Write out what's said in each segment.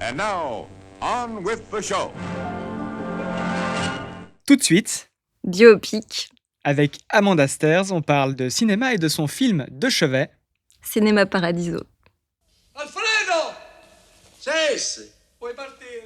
And now, on with the show. Tout de suite, Biopic, avec Amanda Stairs, on parle de cinéma et de son film de chevet. Cinéma Paradiso. Alfredo! Cesse! Puoi partire.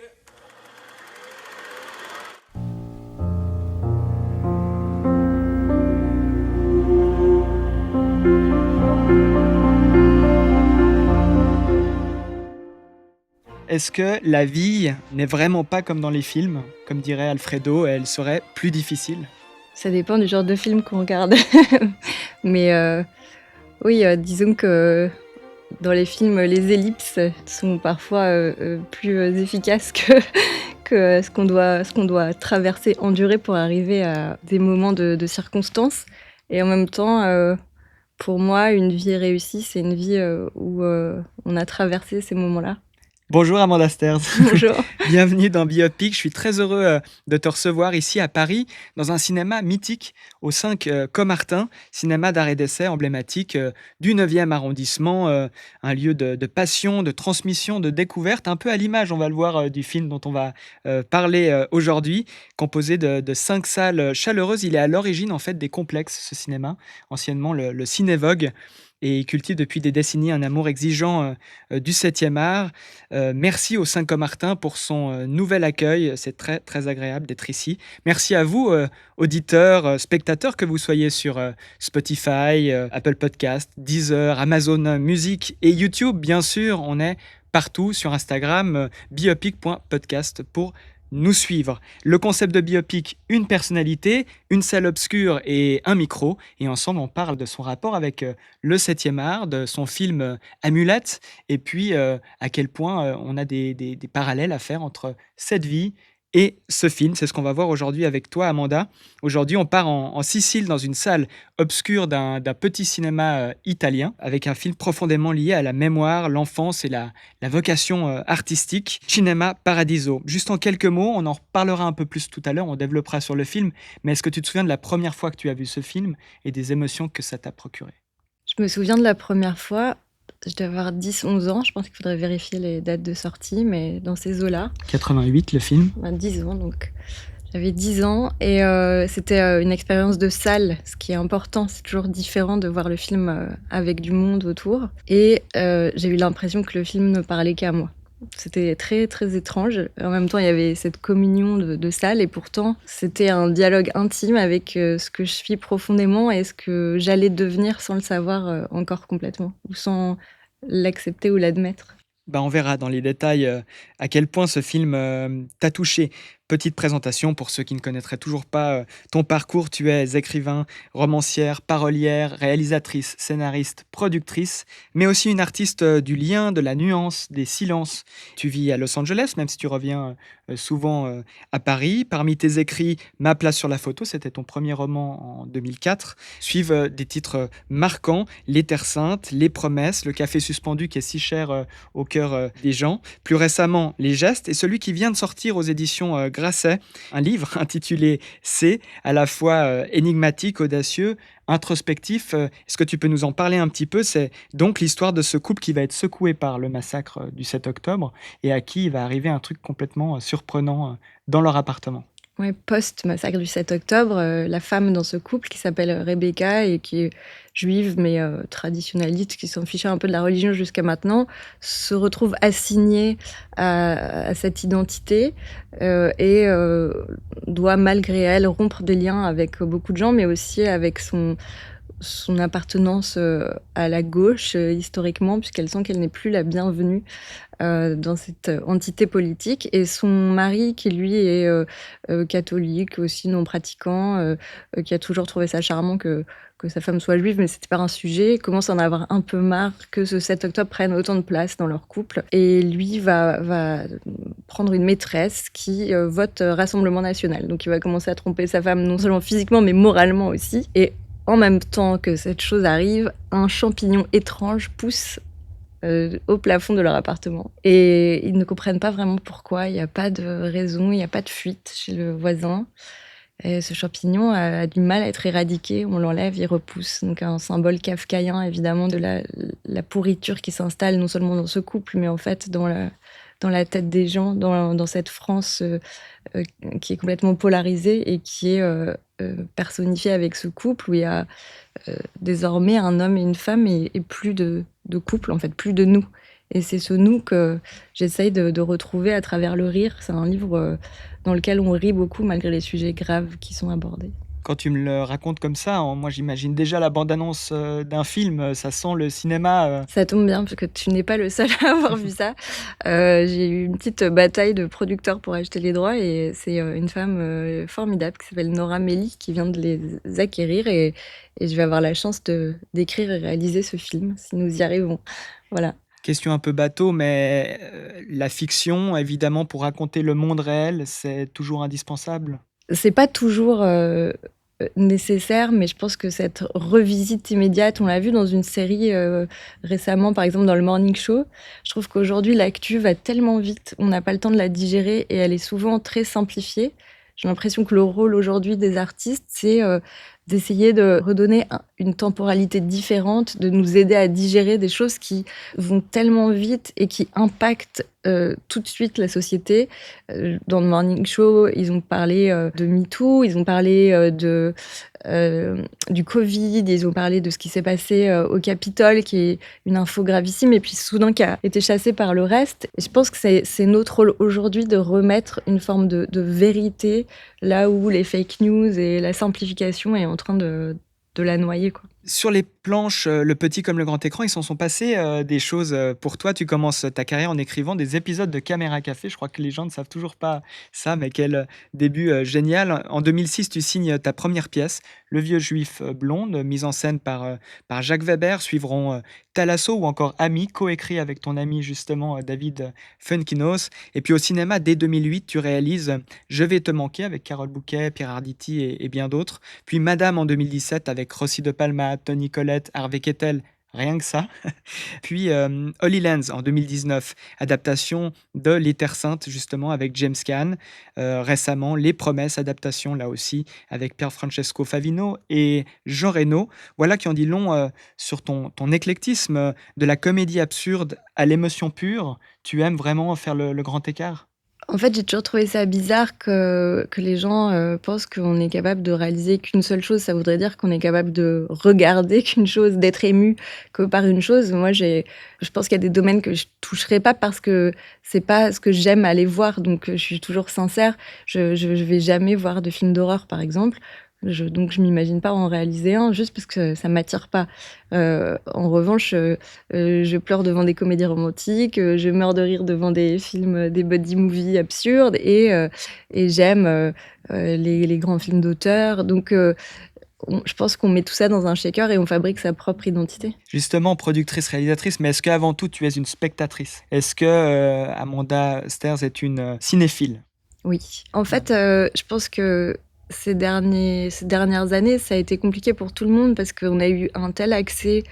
Est-ce que la vie n'est vraiment pas comme dans les films? Comme dirait Alfredo, elle serait plus difficile. Ça dépend du genre de film qu'on regarde. Mais oui, disons que dans les films, les ellipses sont parfois plus efficaces que ce qu'on doit traverser, endurer pour arriver à des moments de circonstances. Et en même temps, pour moi, une vie réussie, c'est une vie où on a traversé ces moments-là. Bonjour Amanda Stairs. Bonjour. Bienvenue dans Biopic. Je suis très heureux de te recevoir ici à Paris, dans un cinéma mythique au 5 Caumartin, cinéma d'art et d'essai emblématique du 9e arrondissement, un lieu de passion, de transmission, de découverte, un peu à l'image, on va le voir, du film dont on va parler aujourd'hui, composé de 5 salles chaleureuses. Il est à l'origine en fait des complexes, ce cinéma, anciennement le Cinévogue. Et il cultive depuis des décennies un amour exigeant du 7e art. Merci au 5 Caumartin pour son nouvel accueil. C'est très, très agréable d'être ici. Merci à vous, auditeurs, spectateurs, que vous soyez sur Spotify, Apple Podcast, Deezer, Amazon Music et YouTube. Bien sûr, on est partout sur Instagram, biopic.podcast pour nous suivre. Le concept de Biopic, une personnalité, une salle obscure et un micro. Et ensemble, on parle de son rapport avec le 7e art, de son film Amulette, et puis à quel point on a des parallèles à faire entre cette vie et ce film. C'est ce qu'on va voir aujourd'hui avec toi, Amanda. Aujourd'hui, on part en Sicile, dans une salle obscure d'un petit cinéma italien, avec un film profondément lié à la mémoire, l'enfance et la vocation artistique. Cinéma Paradiso. Juste en quelques mots, on en reparlera un peu plus tout à l'heure, on développera sur le film, mais est-ce que tu te souviens de la première fois que tu as vu ce film et des émotions que ça t'a procuré? Je me souviens de la première fois, je devais avoir 10-11 ans, je pense qu'il faudrait vérifier les dates de sortie, mais dans ces eaux-là. 88, le film. 10 ans, donc j'avais 10 ans et c'était une expérience de salle, ce qui est important, c'est toujours différent de voir le film avec du monde autour. Et j'ai eu l'impression que le film ne parlait qu'à moi. C'était très, très étrange. En même temps, il y avait cette communion de salle et pourtant, c'était un dialogue intime avec ce que je suis profondément et ce que j'allais devenir sans le savoir encore complètement, ou sans l'accepter ou l'admettre. On verra dans les détails à quel point ce film t'a touché. Petite présentation pour ceux qui ne connaîtraient toujours pas ton parcours. Tu es écrivain, romancière, parolière, réalisatrice, scénariste, productrice, mais aussi une artiste du lien, de la nuance, des silences. Tu vis à Los Angeles, même si tu reviens souvent à Paris. Parmi tes écrits, Ma place sur la photo, c'était ton premier roman en 2004. Suivent des titres marquants, Les Terres Saintes, Les Promesses, Le Café suspendu qui est si cher au cœur des gens. Plus récemment, Les Gestes et celui qui vient de sortir aux éditions Grasset, un livre intitulé C, à la fois énigmatique, audacieux, introspectif. Est-ce que tu peux nous en parler un petit peu? C'est donc l'histoire de ce couple qui va être secoué par le massacre du 7 octobre et à qui il va arriver un truc complètement surprenant dans leur appartement. Ouais, post-massacre du 7 octobre, la femme dans ce couple qui s'appelle Rebecca et qui est juive mais traditionnaliste, qui s'en fichait un peu de la religion jusqu'à maintenant, se retrouve assignée à cette identité et doit malgré elle rompre des liens avec beaucoup de gens, mais aussi avec son appartenance à la gauche historiquement, puisqu'elle sent qu'elle n'est plus la bienvenue dans cette entité politique. Et son mari, qui lui est catholique, aussi non pratiquant, qui a toujours trouvé ça charmant que sa femme soit juive, mais c'était pas un sujet, commence à en avoir un peu marre que ce 7 octobre prenne autant de place dans leur couple. Et lui va prendre une maîtresse qui vote Rassemblement National. Donc il va commencer à tromper sa femme, non seulement physiquement, mais moralement aussi. Et en même temps que cette chose arrive, un champignon étrange pousse au plafond de leur appartement. Et ils ne comprennent pas vraiment pourquoi, il n'y a pas de raison, il n'y a pas de fuite chez le voisin. Et ce champignon a du mal à être éradiqué, on l'enlève, il repousse. Donc un symbole kafkaïen, évidemment, de la pourriture qui s'installe non seulement dans ce couple, mais en fait dans dans la tête des gens, dans cette France qui est complètement polarisée et qui est personnifiée avec ce couple où il y a désormais un homme et une femme et plus de couple, en fait, plus de nous. Et c'est ce nous que j'essaye de retrouver à travers le rire. C'est un livre dans lequel on rit beaucoup malgré les sujets graves qui sont abordés. Quand tu me le racontes comme ça, moi j'imagine déjà la bande-annonce d'un film, ça sent le cinéma. Ça tombe bien parce que tu n'es pas le seul à avoir vu ça. J'ai eu une petite bataille de producteurs pour acheter les droits et c'est une femme formidable qui s'appelle Nora Melli qui vient de les acquérir et je vais avoir la chance d'écrire et réaliser ce film si nous y arrivons. Voilà. Question un peu bateau, mais la fiction, évidemment, pour raconter le monde réel, c'est toujours indispensable. C'est pas toujours nécessaire, mais je pense que cette revisite immédiate, on l'a vu dans une série récemment, par exemple dans le Morning Show. Je trouve qu'aujourd'hui, l'actu va tellement vite, on n'a pas le temps de la digérer et elle est souvent très simplifiée. J'ai l'impression que le rôle aujourd'hui des artistes, c'est d'essayer de redonner une temporalité différente, de nous aider à digérer des choses qui vont tellement vite et qui impactent tout de suite la société. Dans le Morning Show, ils ont parlé de MeToo, ils ont parlé du Covid, ils ont parlé de ce qui s'est passé au Capitole, qui est une info gravissime, et puis soudain qui a été chassé par le reste. Et je pense que c'est notre rôle aujourd'hui de remettre une forme de vérité là où les fake news et la simplification est en train de la noyer, quoi. Sur les planches, le petit comme le grand écran, ils s'en sont passés des choses pour toi. Tu commences ta carrière en écrivant des épisodes de Caméra Café. Je crois que les gens ne savent toujours pas ça, mais quel début génial. En 2006, tu signes ta première pièce, Le vieux juif blonde, mise en scène par Jacques Weber. Suivront Thalasso ou encore Ami, coécrit avec ton ami justement David Funkinos. Et puis au cinéma, dès 2008, tu réalises Je vais te manquer avec Carole Bouquet, Pierre Arditi et bien d'autres. Puis Madame en 2017 avec Rossi de Palma, Toni Collette, Harvey Keitel, rien que ça. Puis Holy Lands en 2019, adaptation de Les Terres Saintes justement avec James Caan. Récemment, Les Promesses, adaptation là aussi avec Pier Francesco Favino et Jean Reno. Voilà qui en dit long sur ton éclectisme, de la comédie absurde à l'émotion pure. Tu aimes vraiment faire le grand écart? En fait, j'ai toujours trouvé ça bizarre que les gens pensent qu'on est capable de réaliser qu'une seule chose. Ça voudrait dire qu'on est capable de regarder qu'une chose, d'être ému que par une chose. Moi, je pense qu'il y a des domaines que je toucherai pas parce que c'est pas ce que j'aime aller voir. Donc, je suis toujours sincère. Je vais jamais voir de films d'horreur, par exemple. Donc, je m'imagine pas en réaliser un juste parce que ça m'attire pas. En revanche, je pleure devant des comédies romantiques, je meurs de rire devant des films, des buddy movies absurdes et j'aime les grands films d'auteur. Donc, je pense qu'on met tout ça dans un shaker et on fabrique sa propre identité. Justement, productrice, réalisatrice, mais est-ce qu'avant tout, tu es une spectatrice? Est-ce que Amanda Stairs est une cinéphile? Oui. En fait, je pense que ces dernières années, ça a été compliqué pour tout le monde parce qu'on a eu un tel accès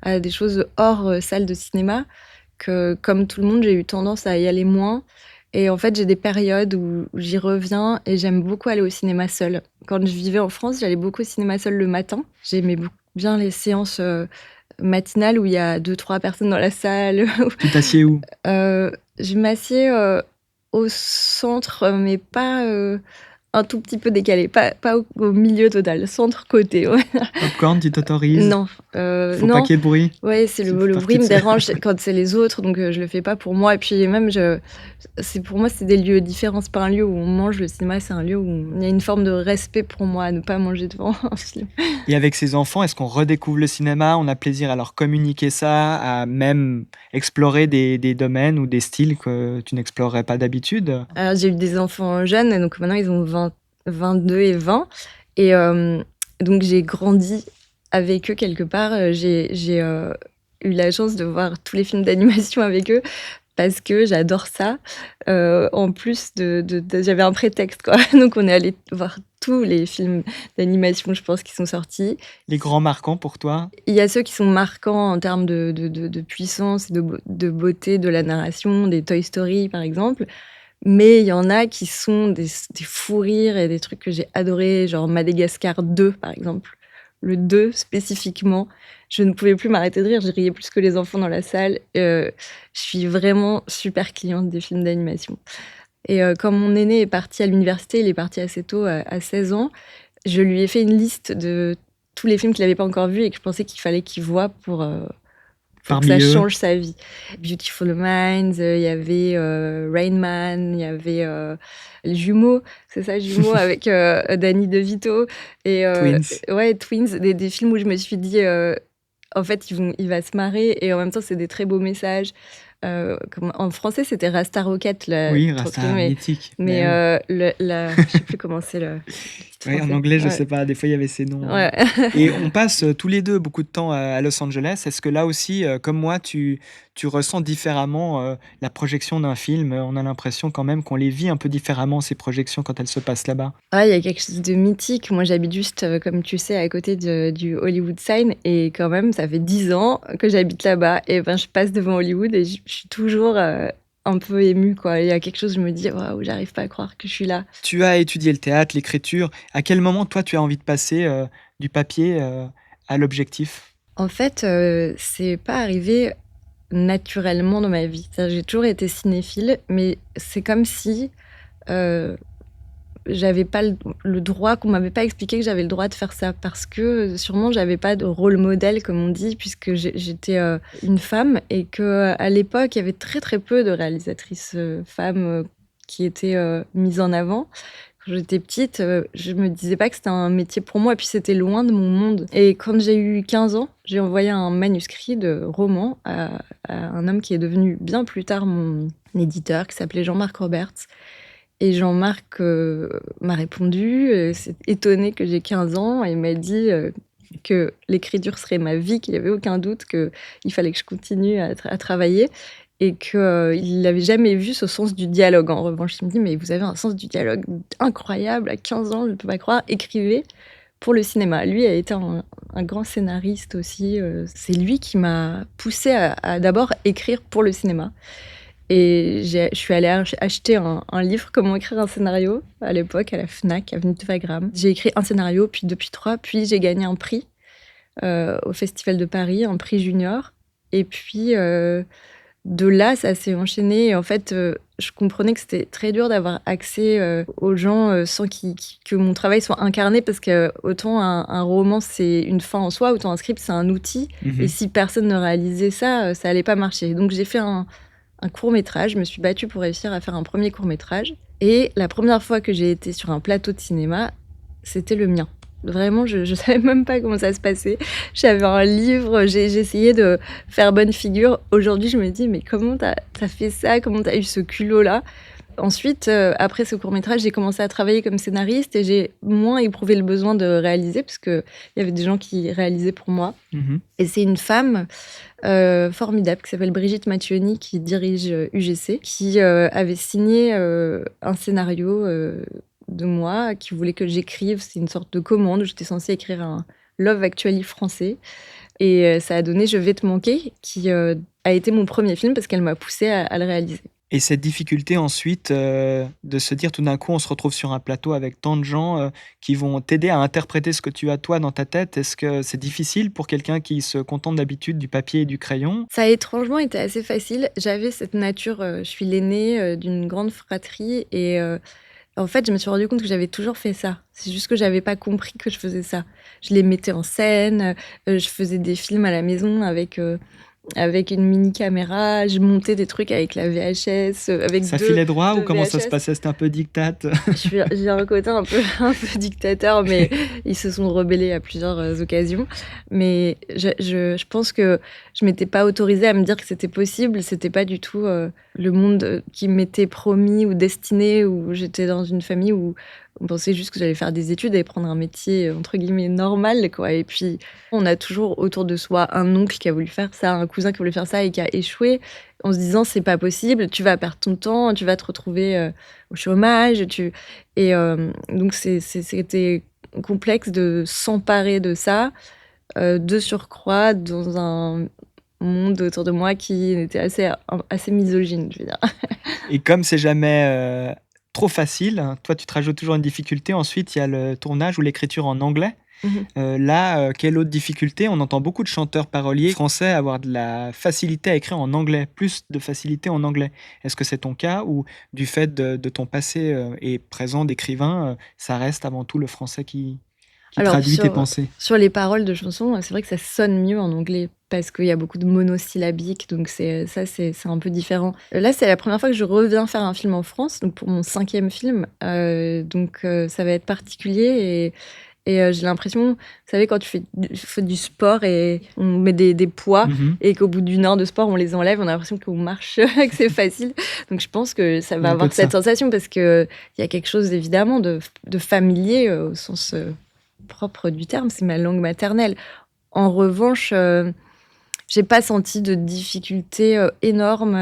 à des choses hors salle de cinéma que, comme tout le monde, j'ai eu tendance à y aller moins. Et en fait, j'ai des périodes où j'y reviens et j'aime beaucoup aller au cinéma seule. Quand je vivais en France, j'allais beaucoup au cinéma seule le matin. J'aimais bien les séances matinales où il y a 2-3 personnes dans la salle. Tu t'assieds où? Je m'assieds au centre, mais pas un tout petit peu décalé, pas au milieu total, centre-côté. Ouais. Popcorn, tu t'autorises? Non. Faut non. pas qu'il y ait de bruit? Ouais, le partie bruit de me ça. dérange quand c'est les autres, donc je le fais pas pour moi. Et puis même, pour moi, c'est des lieux différents. C'est pas un lieu où on mange. Le cinéma, c'est un lieu où il y a une forme de respect pour moi à ne pas manger devant un film. Et avec ses enfants, est-ce qu'on redécouvre le cinéma? On a plaisir à leur communiquer ça, à même explorer des domaines ou des styles que tu n'explorerais pas d'habitude? Alors, j'ai eu des enfants jeunes, et donc maintenant ils ont 22 et 20. Et donc j'ai grandi avec eux quelque part. J'ai eu la chance de voir tous les films d'animation avec eux parce que j'adore ça. En plus, j'avais un prétexte, quoi. Donc on est allé voir tous les films d'animation, je pense, qui sont sortis. Les grands marquants pour toi? Il y a ceux qui sont marquants en termes de puissance, de beauté de la narration, des Toy Story par exemple. Mais il y en a qui sont des fous rires et des trucs que j'ai adorés, genre Madagascar 2 par exemple, le 2 spécifiquement, je ne pouvais plus m'arrêter de rire. Je riais plus que les enfants dans la salle. Je suis vraiment super cliente des films d'animation. Et quand mon aîné est parti à l'université, il est parti assez tôt, à 16 ans, je lui ai fait une liste de tous les films qu'il n'avait pas encore vus et que je pensais qu'il fallait qu'il voie pour que ça Parmi eux, change sa vie. Beautiful Minds, il y avait Rain Man, il y avait Les Jumeaux, c'est ça, Jumeaux, avec Danny DeVito. Et Twins. ouais, Twins, des films où je me suis dit, en fait, il va se marrer et en même temps, c'est des très beaux messages. En français, c'était Rasta Rocket, Oui, transcrit, Rasta, mythique. mais Bah je sais plus comment c'est le titre oui. Ouais, en français. anglais, je Ouais. sais pas, des fois il y avait ces noms. Ouais. Et on passe tous les deux beaucoup de temps à Los Angeles. Est-ce que là aussi, comme moi, tu ressens différemment la projection d'un film? On a l'impression quand même qu'on les vit un peu différemment, ces projections, quand elles se passent là-bas. Ah, il y a quelque chose de mythique. Moi, j'habite juste, comme tu sais, à côté du Hollywood Sign et quand même, ça fait 10 ans que j'habite là-bas et ben, je passe devant Hollywood et je suis toujours, un peu émue, quoi. Il y a quelque chose, je me dis: «Waouh, j'arrive pas à croire que je suis là». Tu as étudié le théâtre, l'écriture. À quel moment, toi, tu as envie de passer du papier à l'objectif? En fait, c'est pas arrivé naturellement dans ma vie. C'est-à-dire j'ai toujours été cinéphile, mais c'est comme si, heu j'avais pas le droit, qu'on m'avait pas expliqué que j'avais le droit de faire ça parce que, sûrement j'avais pas de rôle modèle comme on dit puisque j'étais, une femme et qu'à l'époque, il y avait très, très peu de réalisatrices, femmes, qui étaient, mises en avant. Quand j'étais petite, je me disais pas que c'était un métier pour moi et puis c'était loin de mon monde et quand j'ai eu 15 ans, j'ai envoyé un manuscrit de roman à un homme qui est devenu bien plus tard mon éditeur qui s'appelait Jean-Marc Roberts et Jean-Marc, m'a répondu, s'est étonné que j'ai 15 ans et m'a dit, que l'écriture serait ma vie, qu'il y avait aucun doute qu'il fallait que je continue à travailler et qu'il n'avait jamais vu ce sens du dialogue. En revanche, il me dit: «Mais vous avez un sens du dialogue incroyable à 15 ans, je ne peux pas croire, écrivez pour le cinéma». Lui a été un grand scénariste aussi, c'est lui qui m'a poussée à d'abord écrire pour le cinéma. Et je suis allée acheter un livre «Comment écrire un scénario» à l'époque à la Fnac, avenue de Wagram. J'ai écrit un scénario, puis 2, puis 3, puis j'ai gagné un prix, au Festival de Paris, un prix junior et puis, de là, ça s'est enchaîné et en fait, je comprenais que c'était très dur d'avoir accès, aux gens, sans que mon travail soit incarné parce qu'autant un roman, c'est une fin en soi, autant un script, c'est un outil et Mmh. si personne ne réalisait ça, ça allait pas marcher. Donc j'ai fait un court-métrage. Je me suis battue pour réussir à faire un premier court-métrage et la première fois que j'ai été sur un plateau de cinéma, c'était le mien. Vraiment, je savais même pas comment ça se passait. J'avais un livre, j'ai essayé de faire bonne figure. Aujourd'hui, je me dis: «Mais comment tu as fait ça? Comment tu as eu ce culot-là?» Ensuite, après ce court-métrage, j'ai commencé à travailler comme scénariste et j'ai moins éprouvé le besoin de réaliser parce qu'il y avait des gens qui réalisaient pour moi Mmh. et c'est une femme formidable qui s'appelle Brigitte Macchioni qui dirige UGC, qui avait signé un scénario de moi, qui voulait que j'écrive. C'est une sorte de commande où j'étais censée écrire un Love Actually français. Et ça a donné Je vais te manquer, qui a été mon premier film parce qu'elle m'a poussée à le réaliser. Et cette difficulté ensuite, de se dire tout d'un coup, on se retrouve sur un plateau avec tant de gens, qui vont t'aider à interpréter ce que tu as toi dans ta tête. Est-ce que c'est difficile pour quelqu'un qui se contente d'habitude du papier et du crayon? Ça a étrangement été assez facile. J'avais cette nature, je suis l'aînée d'une grande fratrie et en fait, je me suis rendu compte que j'avais toujours fait ça. C'est juste que j'avais pas compris que je faisais ça. Je les mettais en scène, je faisais des films à la maison avec une mini caméra, je montais des trucs avec la VHS, avec Ça 2 filait droit ou 2 comment ça se VHS. passait? C'était un peu diktat? J'ai un côté un peu un peu dictateur, mais ils se sont rebellés à plusieurs, occasions. Mais je pense que je m'étais pas autorisée à me dire que c'était possible. C'était pas du tout, le monde, qui m'était promis ou destiné, où j'étais dans une famille où on pensait juste que j'allais faire des études et prendre un métier, entre guillemets «normal», quoi. Et puis, on a toujours autour de soi un oncle qui a voulu faire ça, un cousin qui a voulu faire ça et qui a échoué, en se disant: «C'est pas possible, tu vas perdre ton temps, tu vas te retrouver, au chômage, donc c'était complexe de s'emparer de ça, de surcroît dans un monde autour de moi qui était assez misogyne, je veux dire. Et comme c'est jamais, trop facile, hein. Toi, tu te rajoutes toujours une difficulté. Ensuite, il y a le tournage ou l'écriture en anglais. Mmh. Là, quelle autre difficulté? On entend beaucoup de chanteurs paroliers français avoir de la facilité à écrire en anglais, plus de facilité en anglais. Est-ce que c'est ton cas ou du fait de ton passé, et présent d'écrivain, ça reste avant tout le français qui Alors traduit tes pensées? sur les paroles de chansons, c'est vrai que ça sonne mieux en anglais parce qu'il y a beaucoup de monosyllabiques, donc c'est un peu différent. Là, c'est la première fois que je reviens faire un film en France, donc pour mon 5e film, ça va être particulier et j'ai l'impression, vous savez, quand tu fais du sport et on met des poids Mmh. et qu'au bout d'une heure de sport, on les enlève, on a l'impression qu'on marche, que c'est facile. Donc je pense que ça Il y a va un peu avoir de cette ça. sensation parce qu'il y a quelque chose évidemment de familier, au sens, propre du terme, c'est ma langue maternelle. En revanche, j'ai pas senti de difficulté, énorme,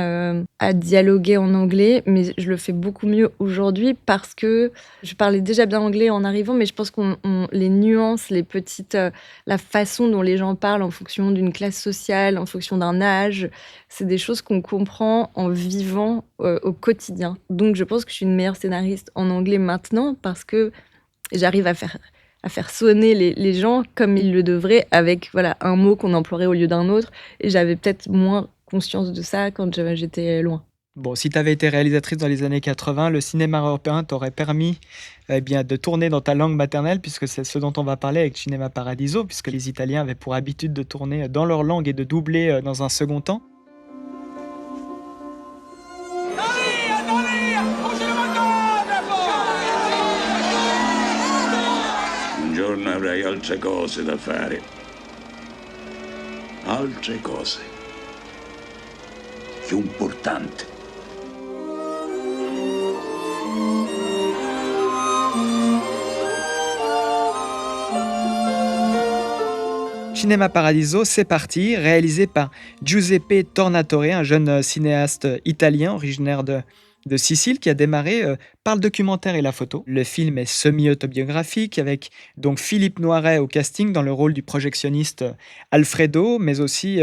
à dialoguer en anglais, mais je le fais beaucoup mieux aujourd'hui parce que je parlais déjà bien anglais en arrivant, mais je pense qu'on les nuances, les petites, la façon dont les gens parlent en fonction d'une classe sociale, en fonction d'un âge, c'est des choses qu'on comprend en vivant, au quotidien. Donc je pense que je suis une meilleure scénariste en anglais maintenant parce que j'arrive à faire sonner les gens comme ils le devraient avec, voilà, un mot qu'on emploierait au lieu d'un autre et j'avais peut-être moins conscience de ça quand j'étais loin. Bon, si tu avais été réalisatrice dans les années 80, le cinéma européen t'aurait permis, eh bien, de tourner dans ta langue maternelle puisque c'est ce dont on va parler avec Cinema Paradiso, puisque les Italiens avaient pour habitude de tourner dans leur langue et de doubler, dans un second temps. Un giorno avrai altre cose da fare. Altre cose. Più importanti. Cinema Paradiso, c'est parti, réalisé par Giuseppe Tornatore, un jeune cinéaste italien originaire de Sicile qui a démarré par le documentaire et la photo. Le film est semi-autobiographique avec donc Philippe Noiret au casting dans le rôle du projectionniste Alfredo, mais aussi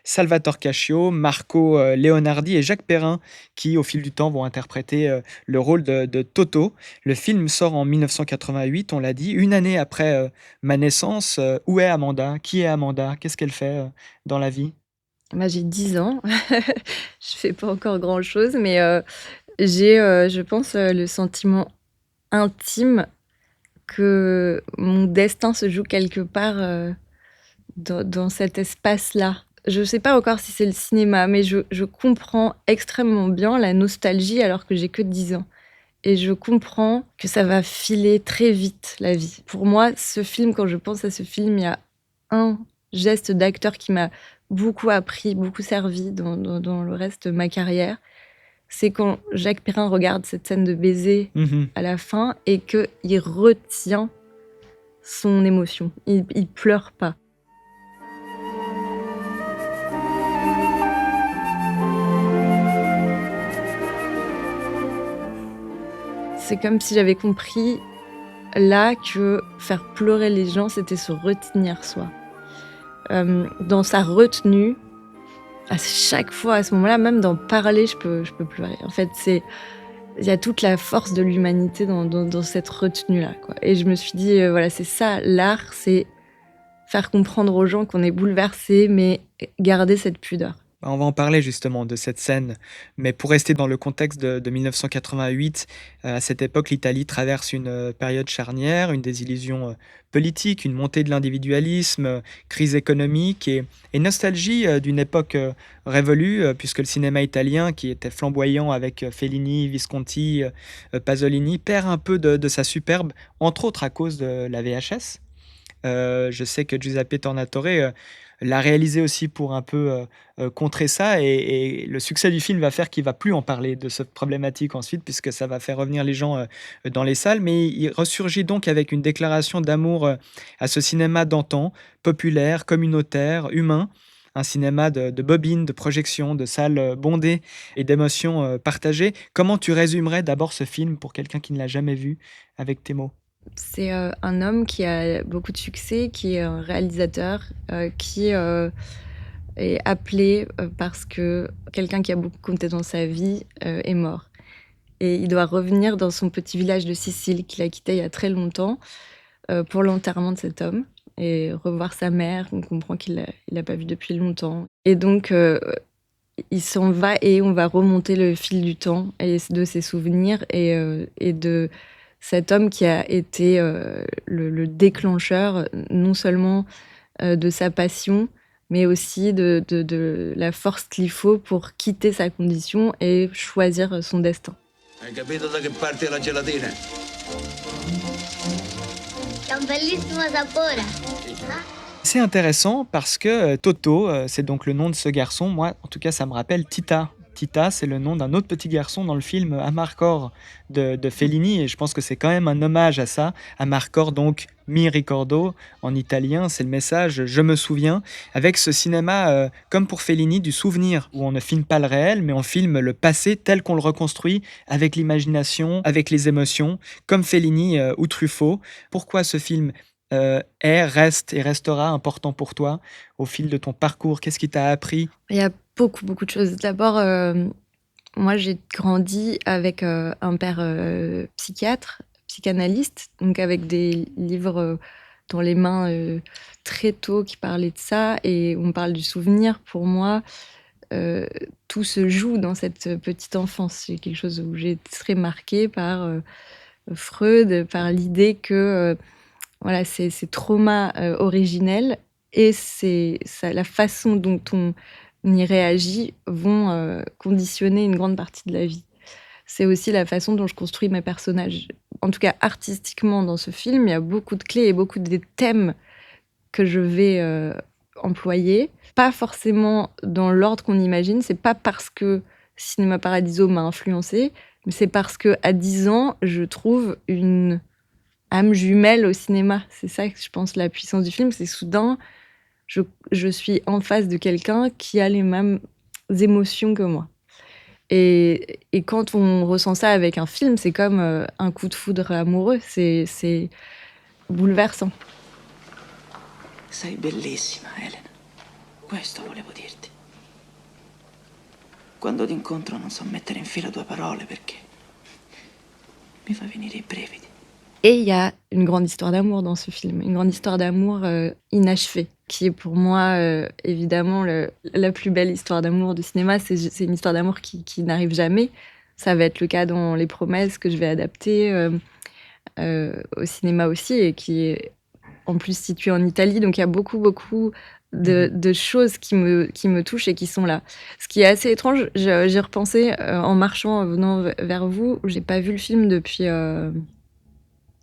Salvatore Cascio, Marco Leonardi et Jacques Perrin qui au fil du temps vont interpréter le rôle de Toto. Le film sort en 1988, on l'a dit, une année après ma naissance. Où est Amanda? Qui est Amanda? Qu'est-ce qu'elle fait dans la vie? Moi, j'ai 10 ans, je fais pas encore grand-chose, mais j'ai, je pense, le sentiment intime que mon destin se joue quelque part, dans cet espace-là. Je sais pas encore si c'est le cinéma, mais je comprends extrêmement bien la nostalgie alors que j'ai que 10 ans et je comprends que ça va filer très vite, la vie. Pour moi, ce film, quand je pense à ce film, il y a un geste d'acteur qui m'a beaucoup appris, beaucoup servi dans le reste de ma carrière. C'est quand Jacques Perrin regarde cette scène de baiser Mhm. à la fin et qu'il retient son émotion. Il pleure pas. C'est comme si j'avais compris là que faire pleurer les gens, c'était se retenir soi. Dans sa retenue, à chaque fois, à ce moment-là, même d'en parler, je peux pleurer. En fait, il y a toute la force de l'humanité dans cette retenue-là, quoi. Et je me suis dit, voilà, c'est ça, l'art, c'est faire comprendre aux gens qu'on est bouleversé, mais garder cette pudeur. On va en parler justement de cette scène, mais pour rester dans le contexte de 1988, à cette époque, l'Italie traverse une période charnière, une désillusion politique, une montée de l'individualisme, crise économique et nostalgie d'une époque révolue, puisque le cinéma italien, qui était flamboyant avec Fellini, Visconti, Pasolini, perd un peu de sa superbe, entre autres à cause de la VHS. Je sais que Giuseppe Tornatore l'a réalisé aussi pour un peu contrer ça et le succès du film va faire qu'il va plus en parler de cette problématique ensuite puisque ça va faire revenir les gens dans les salles. Mais il ressurgit donc avec une déclaration d'amour à ce cinéma d'antan, populaire, communautaire, humain. Un cinéma de bobines, de projections, de salles bondées et d'émotions partagées. Comment tu résumerais d'abord ce film pour quelqu'un qui ne l'a jamais vu avec tes mots? C'est un homme qui a beaucoup de succès, qui est un réalisateur, qui est appelé parce que quelqu'un qui a beaucoup compté dans sa vie est mort. et il doit revenir dans son petit village de Sicile qu'il a quitté il y a très longtemps pour l'enterrement de cet homme et revoir sa mère. On comprend qu'il l'a pas vue depuis longtemps. Et donc, il s'en va et on va remonter le fil du temps et de ses souvenirs et de cet homme qui a été le déclencheur non seulement de sa passion, mais aussi de la force qu'il faut pour quitter sa condition et choisir son destin. Hai capito da che parte è la gelatina? C'è un bellissimo sapore. C'est intéressant parce que Toto, c'est donc le nom de ce garçon. Moi, en tout cas, ça me rappelle Tita. Tita, c'est le nom d'un autre petit garçon dans le film Amarcord de Fellini et je pense que c'est quand même un hommage à ça. Amarcord, donc mi ricordo en italien, c'est le message je me souviens. Avec ce cinéma, comme pour Fellini, du souvenir où on ne filme pas le réel, mais on filme le passé tel qu'on le reconstruit avec l'imagination, avec les émotions, comme Fellini ou Truffaut. Pourquoi ce film reste et restera important pour toi au fil de ton parcours? Qu'est-ce qui t'a appris? Il y a beaucoup, beaucoup de choses. D'abord, moi, j'ai grandi avec un père psychiatre, psychanalyste, donc avec des livres dans les mains très tôt qui parlaient de ça. Et on parle du souvenir. Pour moi, tout se joue dans cette petite enfance. C'est quelque chose où j'ai été très marquée par Freud, par l'idée que voilà, ces traumas originels et la façon dont on y réagit vont conditionner une grande partie de la vie. C'est aussi la façon dont je construis mes personnages. En tout cas, artistiquement, dans ce film, il y a beaucoup de clés et beaucoup de thèmes que je vais employer. Pas forcément dans l'ordre qu'on imagine. C'est pas parce que Cinéma Paradiso m'a influencée, mais c'est parce qu'à 10 ans, je trouve une âme jumelle au cinéma. C'est ça que je pense la puissance du film. C'est soudain, je suis en face de quelqu'un qui a les mêmes émotions que moi. Et quand on ressent ça avec un film, c'est comme un coup de foudre amoureux. C'est bouleversant. Sei bellissima, Elena. Questo volevo dirti. Quando ti incontro non so mettere in fila 2 parole perché mi fa venire i brividi. Et il y a une grande histoire d'amour dans ce film, une grande histoire d'amour inachevée, qui est pour moi évidemment la plus belle histoire d'amour du cinéma. C'est une histoire d'amour qui n'arrive jamais. Ça va être le cas dans Les Promesses que je vais adapter au cinéma aussi et qui est en plus située en Italie. Donc il y a beaucoup de choses qui me touchent et qui sont là. Ce qui est assez étrange, j'ai repensé en marchant, en venant vers vous. J'ai pas vu le film depuis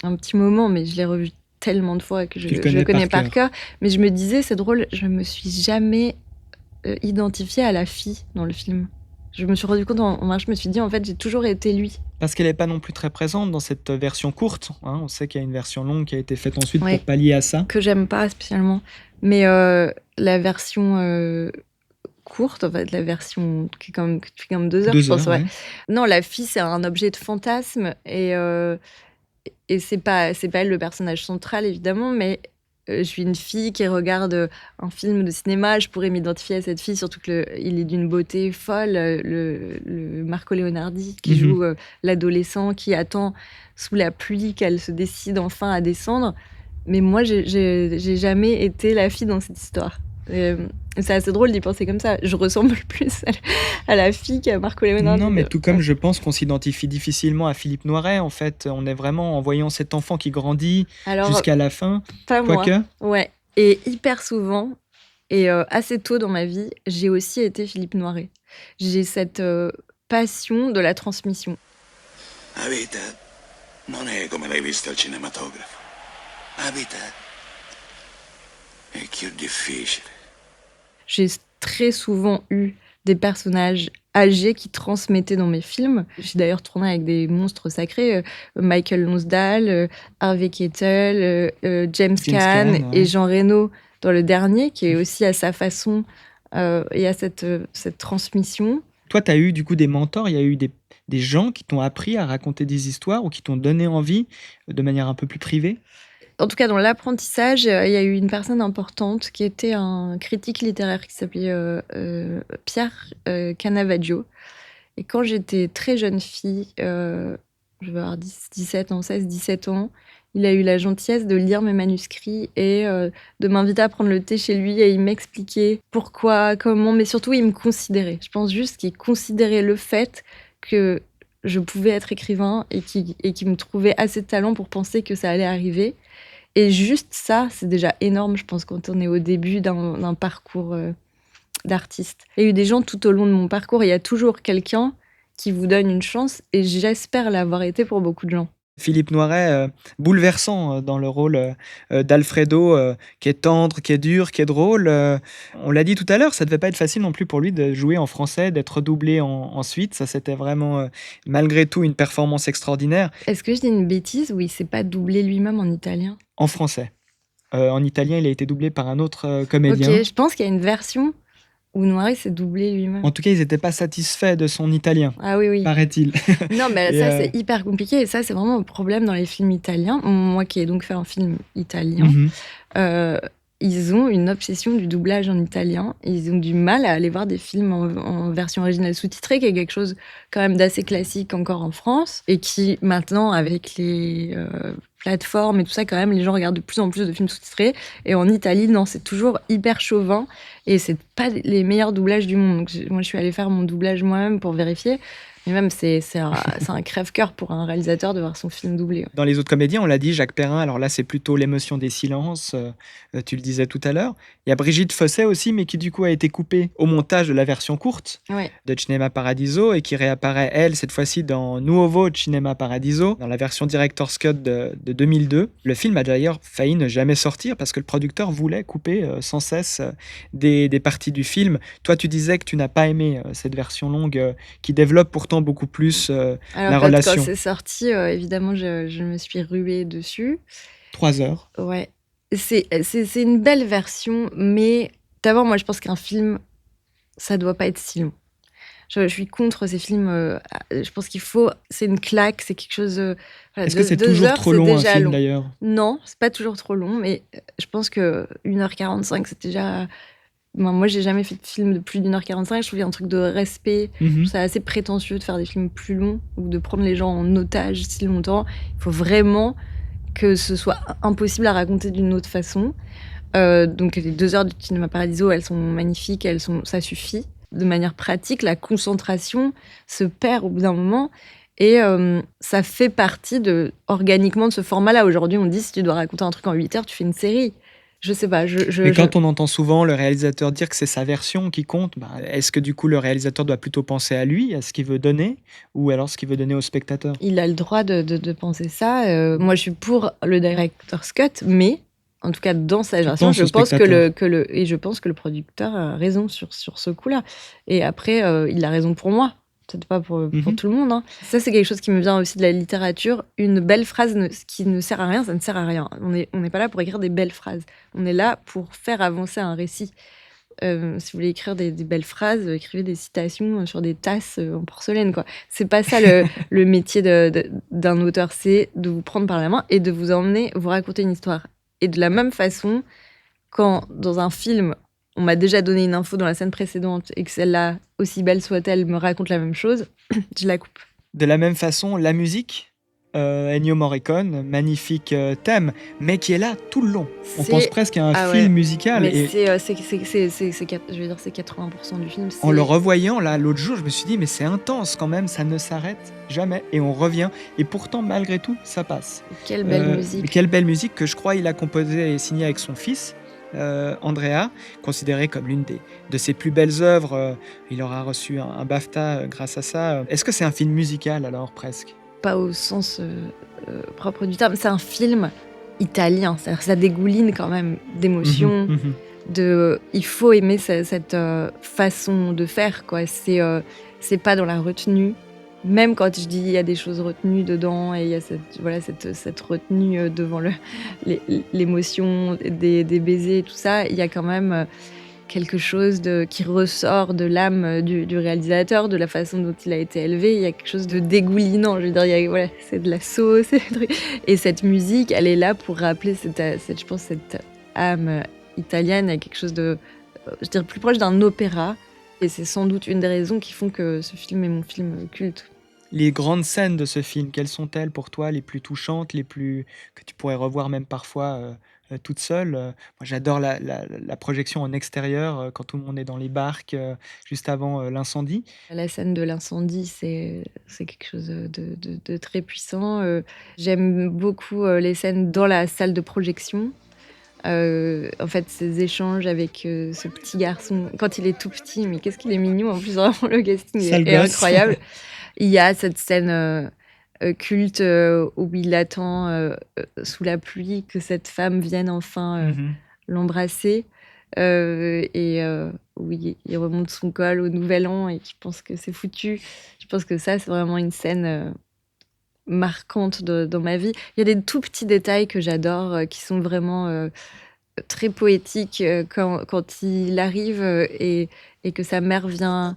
un petit moment, mais je l'ai revu tellement de fois que je le connais par cœur. Mais je me disais, c'est drôle, je me suis jamais identifiée à la fille dans le film. Je me suis rendu compte en marche, je me suis dit, en fait, j'ai toujours été lui. Parce qu'elle n'est pas non plus très présente dans cette version courte. Hein. On sait qu'il y a une version longue qui a été faite ensuite Ouais. pour pallier à ça. Que j'aime pas spécialement. Mais la version courte, en fait, la version qui fait comme 2 heures, je pense. Ouais. Non, la fille, c'est un objet de fantasme et c'est pas elle le personnage central, évidemment, mais je suis une fille qui regarde un film de cinéma, je pourrais m'identifier à cette fille, surtout qu'il est d'une beauté folle, le Marco Leonardi qui joue l'adolescent qui attend sous la pluie qu'elle se décide enfin à descendre. Mais moi, j'ai jamais été la fille dans cette histoire. C'est assez drôle d'y penser comme ça. Je ressemble plus à la fille qu'à Marco Leonardi. Non, mais tout comme je pense qu'on s'identifie difficilement à Philippe Noiret, en fait. On est vraiment en voyant cet enfant qui grandit jusqu'à la fin. Pas moi. Quoique. Ouais. Et hyper souvent, et assez tôt dans ma vie, j'ai aussi été Philippe Noiret. J'ai cette passion de la transmission. La vita non è come l'hai vista al cinematografo. La vita è più difficile. J'ai très souvent eu des personnages âgés qui transmettaient dans mes films. J'ai d'ailleurs tourné avec des monstres sacrés, Michael Lonsdale, Harvey Keitel, James Caan et Jean Reno dans le dernier, qui est aussi à sa façon et à cette transmission. Toi, tu as eu du coup des mentors, il y a eu des gens qui t'ont appris à raconter des histoires ou qui t'ont donné envie de manière un peu plus privée? En tout cas, dans l'apprentissage, il y a eu une personne importante qui était un critique littéraire qui s'appelait Pierre Canavaggio Et quand j'étais très jeune fille, je vais avoir 17 ans, 16-17 ans, il a eu la gentillesse de lire mes manuscrits et de m'inviter à prendre le thé chez lui et il m'expliquait pourquoi, comment, mais surtout il me considérait. Je pense juste qu'il considérait le fait que je pouvais être écrivain et qu'il me trouvait assez de talent pour penser que ça allait arriver. Et juste ça, c'est déjà énorme, je pense, quand on est au début d'un parcours d'artiste. Il y a eu des gens tout au long de mon parcours, il y a toujours quelqu'un qui vous donne une chance et j'espère l'avoir été pour beaucoup de gens. Philippe Noiret, bouleversant dans le rôle d'Alfredo, qui est tendre, qui est dur, qui est drôle. On l'a dit tout à l'heure, ça devait pas être facile non plus pour lui de jouer en français, d'être doublé ensuite. Ça, c'était vraiment, malgré tout, une performance extraordinaire. Est-ce que je dis une bêtise ou il s'est pas doublé lui-même en italien? En français. En italien, il a été doublé par un autre comédien. Ok, je pense qu'il y a une version où Noiret s'est doublé lui-même. En tout cas, ils n'étaient pas satisfaits de son italien, Ah oui, oui. paraît-il. Non, mais Et, ça, c'est hyper compliqué. Et ça, c'est vraiment un problème dans les films italiens. Moi qui ai donc fait un film italien, ils ont une obsession du doublage en italien. Ils ont du mal à aller voir des films en version originale sous-titrée, qui est quelque chose quand même d'assez classique encore en France. Et qui, maintenant, avec les plateformes et tout ça, quand même, les gens regardent de plus en plus de films sous-titrés. Et en Italie, non, c'est toujours hyper chauvin. Et c'est pas les meilleurs doublages du monde. Donc, moi, je suis allée faire mon doublage moi-même pour vérifier. Mais même, c'est un crève-cœur pour un réalisateur de voir son film doublé. Dans les autres comédiens, on l'a dit, Jacques Perrin, alors là, c'est plutôt l'émotion des silences, tu le disais tout à l'heure. Il y a Brigitte Fosset aussi, mais qui du coup a été coupée au montage de la version courte Ouais. de Cinema Paradiso et qui réapparaît, elle, cette fois-ci dans Nuovo Cinema Paradiso, dans la version Director's Cut de 2002. Le film a d'ailleurs failli ne jamais sortir parce que le producteur voulait couper sans cesse des parties du film. Toi, tu disais que tu n'as pas aimé cette version longue qui développe pourtant beaucoup plus la relation. Quand c'est sorti, évidemment, je me suis ruée dessus. 3 heures. Ouais. C'est une belle version, mais d'abord, moi, je pense qu'un film, ça doit pas être si long. Je suis contre ces films. Je pense qu'il faut... C'est une claque, c'est quelque chose... voilà, Est-ce que c'est 2 toujours heures, trop c'est long un déjà film long. d'ailleurs? Non, c'est pas toujours trop long, mais je pense que 1h45, c'est déjà... Moi, j'ai jamais fait de film de plus d'1h45. Je trouve qu'il y a un truc de respect. C'est assez prétentieux de faire des films plus longs ou de prendre les gens en otage si longtemps. Il faut vraiment que ce soit impossible à raconter d'une autre façon. Donc, les 2 heures du Cinema Paradiso, elles sont magnifiques, ça suffit. De manière pratique, la concentration se perd au bout d'un moment. Et ça fait partie organiquement de ce format-là. Aujourd'hui, on dit si tu dois raconter un truc en 8 heures, tu fais une série. Je sais pas. Mais quand on entend souvent le réalisateur dire que c'est sa version qui compte, est-ce que du coup le réalisateur doit plutôt penser à lui, à ce qu'il veut donner, ou alors ce qu'il veut donner au spectateur? Il a le droit de penser ça. Moi, je suis pour le director's cut, mais en tout cas dans sa version, je pense que le producteur a raison sur ce coup-là. Et après, il a raison pour moi. Peut-être pas pour tout le monde. Hein. Ça, c'est quelque chose qui me vient aussi de la littérature. Une belle phrase qui ne sert à rien, ça ne sert à rien. On n'est pas là pour écrire des belles phrases. On est là pour faire avancer un récit. Si vous voulez écrire des belles phrases, écrivez des citations sur des tasses en porcelaine, quoi. C'est pas ça le métier d'un auteur. C'est de vous prendre par la main et de vous emmener, vous raconter une histoire. Et de la même façon, quand dans un film... on m'a déjà donné une info dans la scène précédente et que celle-là, aussi belle soit-elle, me raconte la même chose, je la coupe. De la même façon, la musique, Ennio Morricone, magnifique thème, mais qui est là tout le long. On pense presque à un film musical. Mais et je vais dire, c'est 80% du film. en le revoyant, là, l'autre jour, je me suis dit, mais c'est intense quand même, ça ne s'arrête jamais. Et on revient. Et pourtant, malgré tout, ça passe. Quelle belle musique. Quelle belle musique que je crois il a composée et signée avec son fils. Andrea, considéré comme l'une de ses plus belles œuvres, il aura reçu un BAFTA grâce à ça. Est-ce que c'est un film musical alors, presque? Pas au sens propre du terme, c'est un film italien, c'est-à-dire ça dégouline quand même d'émotions, il faut aimer cette façon de faire, quoi. C'est pas dans la retenue. Même quand je dis il y a des choses retenues dedans et il y a cette retenue devant l'émotion des baisers et tout ça, il y a quand même quelque chose qui ressort de l'âme du réalisateur, de la façon dont il a été élevé. Il y a quelque chose de dégoulinant. Je veux dire, c'est de la sauce. Et cette musique, elle est là pour rappeler je pense, cette âme italienne. Il y a quelque chose de, je dirais, plus proche d'un opéra Et c'est sans doute une des raisons qui font que ce film est mon film culte. Les grandes scènes de ce film, quelles sont-elles pour toi les plus touchantes, les plus que tu pourrais revoir même parfois, toute seule? Moi j'adore la projection en extérieur, quand tout le monde est dans les barques, juste avant, l'incendie. La scène de l'incendie, c'est quelque chose de très puissant. J'aime beaucoup les scènes dans la salle de projection. En fait, ces échanges avec ce petit garçon, quand il est tout petit, mais qu'est-ce qu'il est mignon en plus, vraiment le casting Sale est gosse. incroyable. Il y a cette scène culte où il attend sous la pluie que cette femme vienne enfin Mmh. l'embrasser où il remonte son col au nouvel an et qu'il pense que c'est foutu. Je pense que ça, c'est vraiment une scène marquante dans ma vie. Il y a des tout petits détails que j'adore qui sont vraiment très poétiques quand il arrive et que sa mère vient.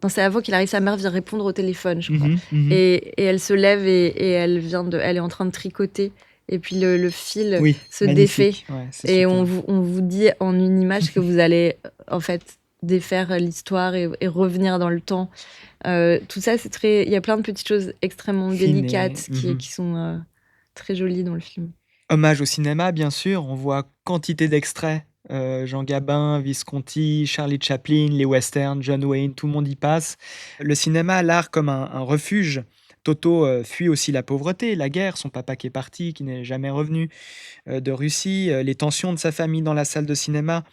Non, c'est avant qu'il arrive, sa mère vient répondre au téléphone, je crois. Mmh mh. Mmh. Et elle se lève et elle est en train de tricoter. Et puis le fil Oui, se défait. magnifique. Ouais, c'est Et super. on vous dit en une image que vous allez en fait défaire l'histoire et revenir dans le temps. Tout ça, c'est très. Il y a plein de petites choses extrêmement Fine et délicates qui sont très jolies dans le film. Hommage au cinéma, bien sûr, on voit quantité d'extraits, Jean Gabin, Visconti, Charlie Chaplin, les westerns, John Wayne, tout le monde y passe. Le cinéma, l'art comme un refuge. Toto, fuit aussi la pauvreté, la guerre, son papa qui est parti, qui n'est jamais revenu, de Russie, les tensions de sa famille dans la salle de cinéma.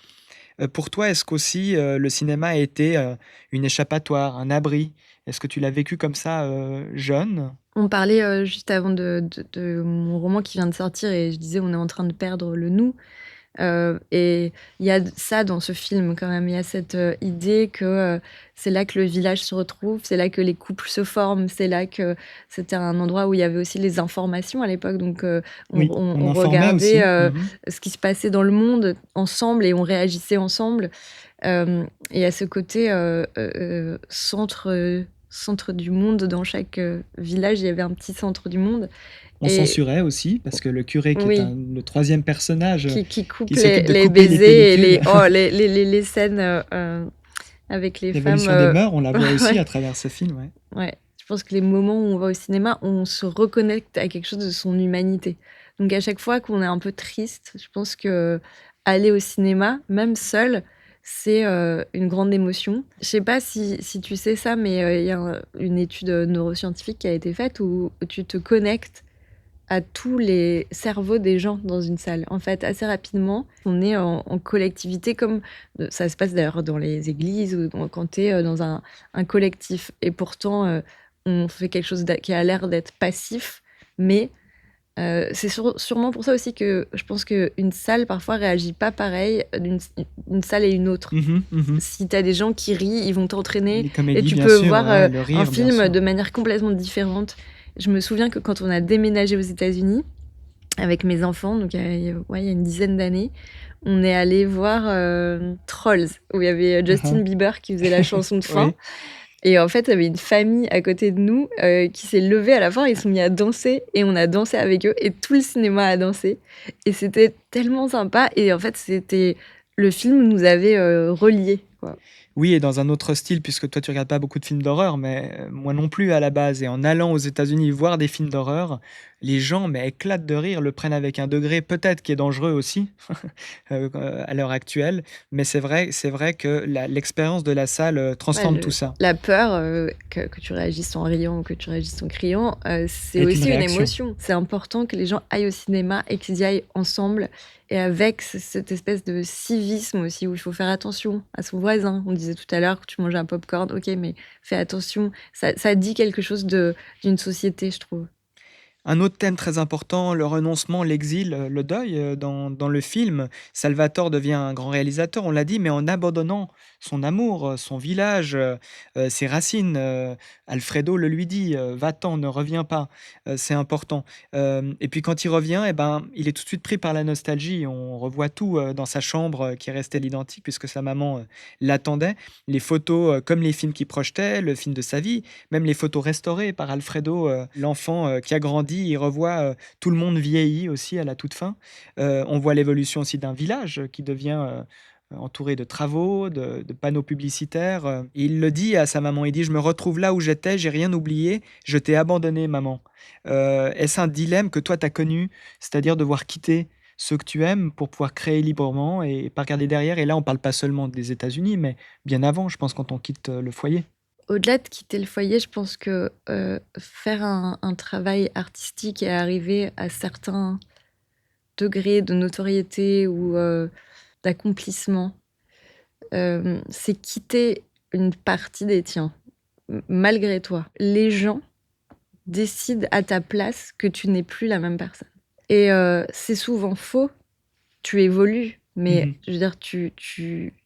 Pour toi, est-ce qu'aussi, le cinéma a été, une échappatoire, un abri? Est-ce que tu l'as vécu comme ça, jeune? On parlait juste avant de mon roman qui vient de sortir et je disais on est en train de perdre le nous. Et il y a ça dans ce film quand même. Il y a cette idée que c'est là que le village se retrouve, c'est là que les couples se forment, c'est là que c'était un endroit où il y avait aussi les informations à l'époque. Donc Oui, on informait regardait aussi. Mmh. ce qui se passait dans le monde ensemble et on réagissait ensemble. Et il y a ce côté centre du monde dans chaque village. Il y avait un petit centre du monde. On Et censurait aussi parce que le curé qui est oui, le troisième personnage, qui coupe qui s'occupe de les couper les baisers et pellicules. les scènes avec les femmes. L'évolution des mœurs, on la voit aussi ouais, à travers ce film, ouais. ouais. Je pense que les moments où on va au cinéma, on se reconnecte à quelque chose de son humanité. Donc à chaque fois qu'on est un peu triste, je pense que aller au cinéma, même seul, c'est une grande émotion. Je sais pas si tu sais ça, mais il y a une étude neuroscientifique qui a été faite où tu te connectes à tous les cerveaux des gens dans une salle. En fait, assez rapidement, on est en collectivité, comme ça se passe d'ailleurs dans les églises ou quand tu es dans un collectif. Et pourtant, on fait quelque chose qui a l'air d'être passif, mais c'est sûrement pour ça aussi que je pense qu'une salle, parfois, réagit pas pareil d'une salle et une autre. Mmh mh, mmh. Si tu as des gens qui rient, ils vont t'entraîner Les et comédies, tu bien peux sûr, voir ouais, le un rire, bien film sûr. de manière complètement différente. Je me souviens que quand on a déménagé aux États-Unis avec mes enfants, donc il y a une dizaine d'années, on est allé voir Trolls, où il y avait Justin Mmh. Bieber qui faisait la chanson de fin. Oui. Et en fait, il y avait une famille à côté de nous qui s'est levée à la fin, ils se sont mis à danser et on a dansé avec eux et tout le cinéma a dansé. Et c'était tellement sympa. Et en fait, le film nous avait reliés, quoi. Oui, et dans un autre style, puisque toi tu regardes pas beaucoup de films d'horreur, mais moi non plus à la base. Et en allant aux États-Unis voir des films d'horreur, les gens mais éclatent de rire, le prennent avec un degré peut-être qui est dangereux aussi à l'heure actuelle. Mais c'est vrai que l'expérience de la salle Ouais, transforme tout ça. la peur, que tu réagisses en riant ou que tu réagisses en criant, c'est Est une aussi une réaction. émotion. C'est important que les gens aillent au cinéma et qu'ils y aillent ensemble et avec cette espèce de civisme aussi où il faut faire attention à son voisin. On disait tout à l'heure que tu manges un popcorn, OK, mais fais attention. Ça dit quelque chose d'une société, je trouve. Un autre thème très important, le renoncement, l'exil, le deuil, dans le film. Salvatore devient un grand réalisateur, on l'a dit, mais en abandonnant son amour, son village, ses racines. Alfredo le lui dit, «Va-t'en, ne reviens pas», c'est important. Et puis quand il revient, eh ben, il est tout de suite pris par la nostalgie. On revoit tout, dans sa chambre, qui est restée l'identique puisque sa maman, l'attendait. Les photos, comme les films qu'il projetait, le film de sa vie, même les photos restaurées par Alfredo, l'enfant, qui a grandi, il revoit, tout le monde vieilli aussi à la toute fin. On voit l'évolution aussi d'un village, qui devient, entouré de travaux, de panneaux publicitaires. Et il le dit à sa maman, il dit: «Je me retrouve là où j'étais, j'ai rien oublié, je t'ai abandonné maman». Est-ce un dilemme que toi tu as connu? C'est-à-dire devoir quitter ceux que tu aimes pour pouvoir créer librement et pas regarder derrière? Et là, on parle pas seulement des États-Unis, mais bien avant, je pense, quand on quitte, le foyer. Au-delà de quitter le foyer, je pense que faire un travail artistique et arriver à certains degrés de notoriété ou d'accomplissement, c'est quitter une partie des tiens, malgré toi. Les gens décident à ta place que tu n'es plus la même personne. Et c'est souvent faux. Tu évolues, mais Mmh. je veux dire,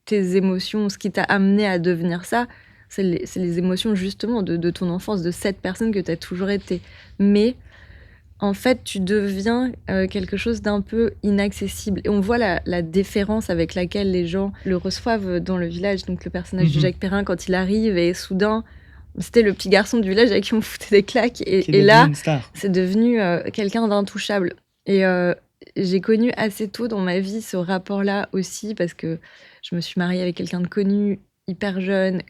tes émotions, ce qui t'a amené à devenir ça, c'est les émotions justement de ton enfance, de cette personne que tu as toujours été. Mais en fait, tu deviens quelque chose d'un peu inaccessible. Et on voit la déférence avec laquelle les gens le reçoivent dans le village. Donc le personnage de Mmh. Jacques Perrin, quand il arrive, et soudain, c'était le petit garçon du village avec qui on foutait des claques. Qui est Et devenu là, une star. c'est devenu quelqu'un d'intouchable. Et j'ai connu assez tôt dans ma vie ce rapport-là aussi, parce que je me suis mariée avec quelqu'un de connu, hyper jeune,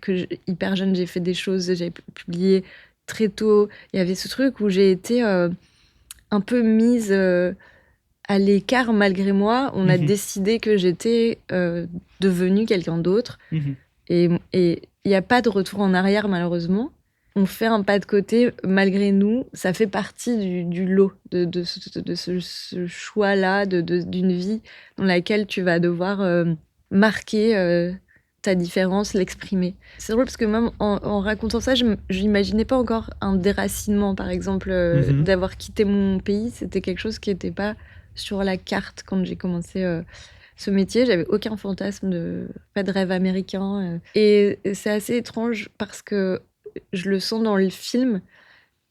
hyper jeune, j'ai fait des choses, j'ai publié très tôt. Il y avait ce truc où j'ai été un peu mise à l'écart malgré moi. On a Mmh. décidé que j'étais devenue quelqu'un d'autre. Mmh. Et il n'y a pas de retour en arrière, malheureusement. On fait un pas de côté malgré nous. Ça fait partie du lot de ce choix-là, d'une vie dans laquelle tu vas devoir marquer ta différence, l'exprimer. C'est drôle parce que même en racontant ça, je n'imaginais pas encore un déracinement, par exemple, Mmh. d'avoir quitté mon pays. C'était quelque chose qui n'était pas sur la carte quand j'ai commencé ce métier. J'avais aucun fantasme, pas de rêve américain. Et c'est assez étrange parce que je le sens dans le film.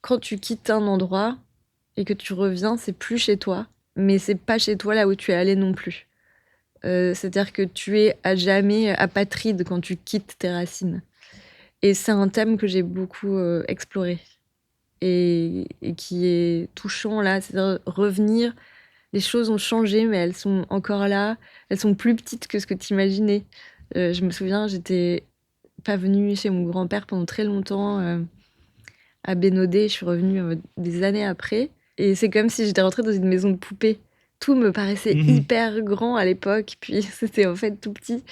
Quand tu quittes un endroit et que tu reviens, c'est plus chez toi, mais c'est pas chez toi là où tu es allé non plus. C'est-à-dire que tu es à jamais apatride quand tu quittes tes racines. Et c'est un thème que j'ai beaucoup exploré et qui est touchant là, c'est-à-dire revenir. Les choses ont changé, mais elles sont encore là. Elles sont plus petites que ce que tu imaginais. Je me souviens, j'étais pas venue chez mon grand-père pendant très longtemps à Bénodet. Je suis revenue des années après. Et c'est comme si j'étais rentrée dans une maison de poupées. Tout me paraissait Mmh. hyper grand à l'époque, puis c'était en fait tout petit.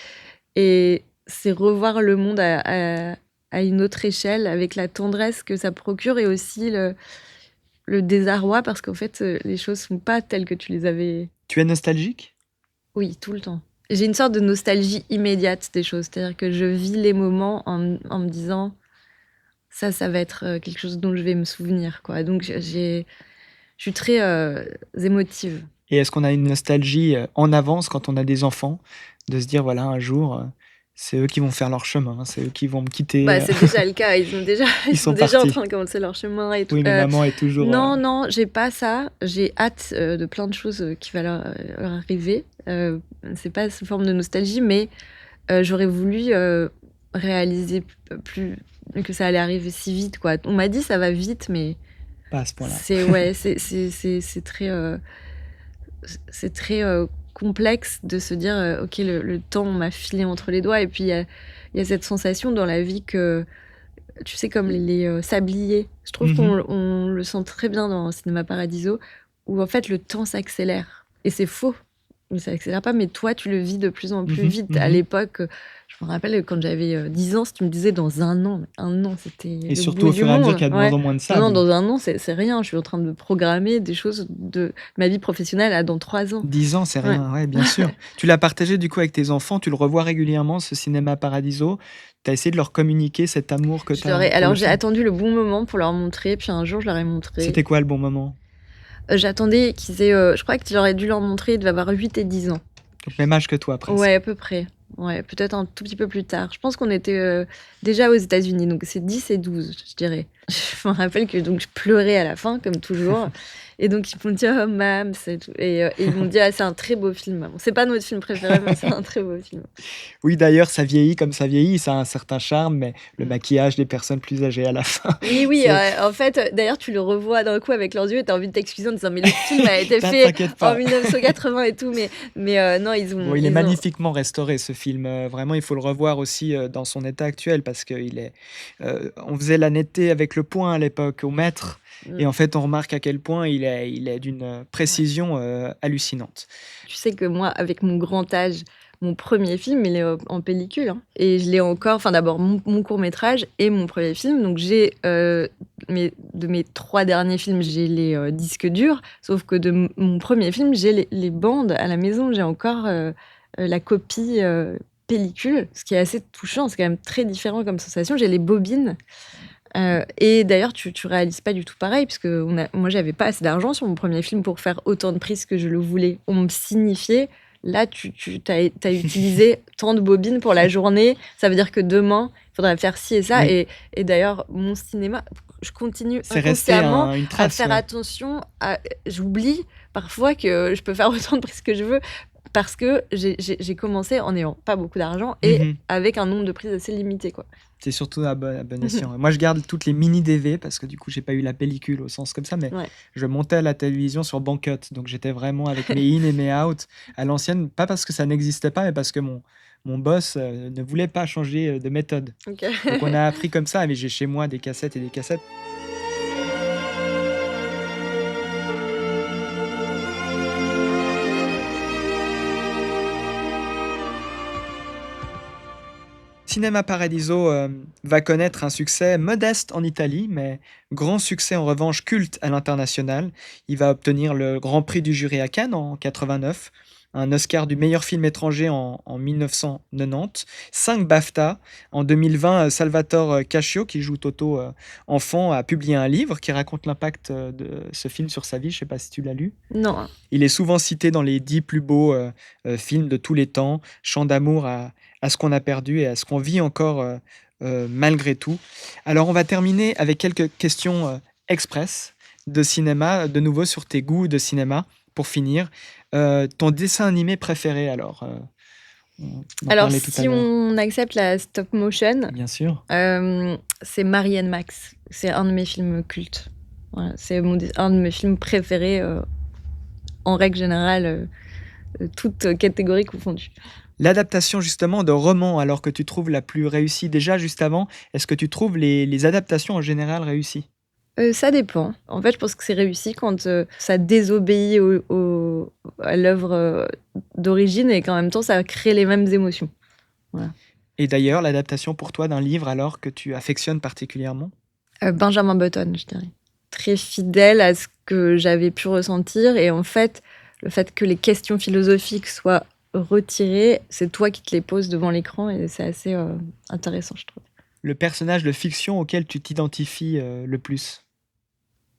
Et c'est revoir le monde à une autre échelle, avec la tendresse que ça procure et aussi le désarroi, parce qu'en fait, les choses sont pas telles que tu les avais. Tu es nostalgique? Oui, tout le temps. J'ai une sorte de nostalgie immédiate des choses, c'est-à-dire que je vis les moments en me disant ça va être quelque chose dont je vais me souvenir, quoi. Donc je suis très émotive. Et est-ce qu'on a une nostalgie, en avance quand on a des enfants? De se dire: «Voilà, un jour, c'est eux qui vont faire leur chemin, hein, c'est eux qui vont me quitter, Bah, c'est déjà le cas, ils ils sont sont déjà en partis». train de commencer leur chemin et tout. Oui, mais maman est toujours, Non, non, j'ai pas ça. J'ai hâte de plein de choses qui vont leur arriver. C'est pas sous forme de nostalgie, mais j'aurais voulu réaliser plus que ça allait arriver si vite, quoi. On m'a dit ça va vite, mais pas à ce point-là. c'est très complexe de se dire ok, le temps m'a filé entre les doigts. Et puis il y a cette sensation dans la vie que, tu sais, comme les sabliers, je trouve Mmh. qu'on le sent très bien dans Cinéma Paradiso, où en fait le temps s'accélère. Et c'est faux, mais ça s'accélère pas, mais toi tu le vis de plus en plus Mmh mh. vite. À Mmh. l'époque, je me rappelle quand j'avais 10 ans, si tu me disais dans un an, c'était Et le surtout bout au du fur et à mesure monde. qu'il y a de Ouais. moins en moins de Non, sable. dans un an, c'est rien. Je suis en train de programmer des choses de ma vie professionnelle à dans 3 ans. 10 ans, c'est Ouais. rien, ouais, bien sûr. Tu l'as partagé du coup avec tes enfants, tu le revois régulièrement, ce Cinéma Paradiso. Tu as essayé de leur communiquer cet amour que tu as pour Alors le j'ai film? attendu le bon moment pour leur montrer, puis un jour je leur ai montré. C'était quoi le bon moment? J'attendais qu'ils aient, je crois que j'aurais dû leur montrer, ils devaient avoir 8 et 10 ans. Donc même âge que toi presque. Ouais, à peu près. Ouais, peut-être un tout petit peu plus tard. Je pense qu'on était déjà aux États-Unis, donc c'est 10 et 12, je dirais. Je me rappelle que donc je pleurais à la fin, comme toujours. Et donc ils m'ont dit: «Oh mam», c'est tout et ils m'ont dit: «Ah, c'est un très beau film, maman». C'est pas notre film préféré, mais c'est un très beau film. Oui, d'ailleurs, ça vieillit comme ça vieillit, ça a un certain charme, mais le Mmh. maquillage des personnes plus âgées à la fin, Oui, oui, c'est en fait, d'ailleurs, tu le revois d'un coup avec leurs yeux et tu as envie de t'excuser en disant: «Mais le film a été fait t'inquiète en pas. 1980 et tout», mais non, Bon, il est ils ont magnifiquement restauré ce film, vraiment il faut le revoir aussi, dans son état actuel parce qu'il est, on faisait la netteté avec le point à l'époque, au mètre et mmh, en fait on remarque à quel point il est d'une, ouais. précision, hallucinante. Tu sais que moi, avec mon grand âge, mon premier film, il est, en pellicule, hein et je l'ai encore enfin, d'abord mon court-métrage et mon premier film, donc j'ai, mes 3 derniers films, j'ai les, disques durs, sauf que de mon premier film, j'ai les bandes à la maison. J'ai encore, la copie, pellicule, ce qui est assez touchant. C'est quand même très différent comme sensation. J'ai les bobines, et d'ailleurs, tu réalises pas du tout pareil puisque moi, j'avais pas assez d'argent sur mon premier film pour faire autant de prises que je le voulais. On me signifiait: «Là, tu as utilisé tant de bobines pour la journée, ça veut dire que demain, il faudrait faire ci et ça» Oui, et d'ailleurs, mon cinéma, je continue c'est resté inconsciemment une à trace, faire ouais. attention à j'oublie parfois que je peux faire autant de prises que je veux parce que j'ai commencé en n'ayant pas beaucoup d'argent et Mmh. avec un nombre de prises assez limité, quoi. C'est surtout à bon escient. Moi, je garde toutes les mini DV parce que du coup, j'ai pas eu la pellicule au sens comme ça, mais Ouais. je montais à la télévision sur Bancut, donc j'étais vraiment avec mes in et mes out à l'ancienne, pas parce que ça n'existait pas, mais parce que mon boss, ne voulait pas changer, de méthode. OK. Donc on a appris comme ça, mais j'ai chez moi des cassettes et des cassettes. Cinema Paradiso, va connaître un succès modeste en Italie, mais grand succès en revanche culte à l'international. Il va obtenir le Grand Prix du jury à Cannes en 89, un Oscar du meilleur film étranger en 1990, 5 BAFTA. En 2020, Salvatore Cascio, qui joue Toto, enfant, a publié un livre qui raconte l'impact, de ce film sur sa vie. Je ne sais pas si tu l'as lu? Non. Il est souvent cité dans les 10 plus beaux, films de tous les temps, chant d'amour à ce qu'on a perdu et à ce qu'on vit encore, malgré tout. Alors on va terminer avec quelques questions, express de cinéma, de nouveau sur tes goûts de cinéma, pour finir. Ton dessin animé préféré alors? On en Alors parlait tout à si l'heure. on accepte la stop motion, Bien sûr. c'est Marie and Max. C'est un de mes films cultes. Voilà, c'est un de mes films préférés, en règle générale, toutes catégories confondues. L'adaptation justement de romans alors que tu trouves la plus réussie déjà juste avant, est-ce que tu trouves les adaptations en général réussies? Ça dépend. En fait, je pense que c'est réussi quand, ça désobéit à l'œuvre, d'origine et qu'en même temps ça crée les mêmes émotions. Voilà. Et d'ailleurs, l'adaptation pour toi d'un livre alors que tu affectionnes particulièrement? Benjamin Button, je dirais. Très fidèle à ce que j'avais pu ressentir et en fait, le fait que les questions philosophiques soient retirées, c'est toi qui te les poses devant l'écran et c'est assez, intéressant, je trouve. Le personnage de fiction auquel tu t'identifies, le plus?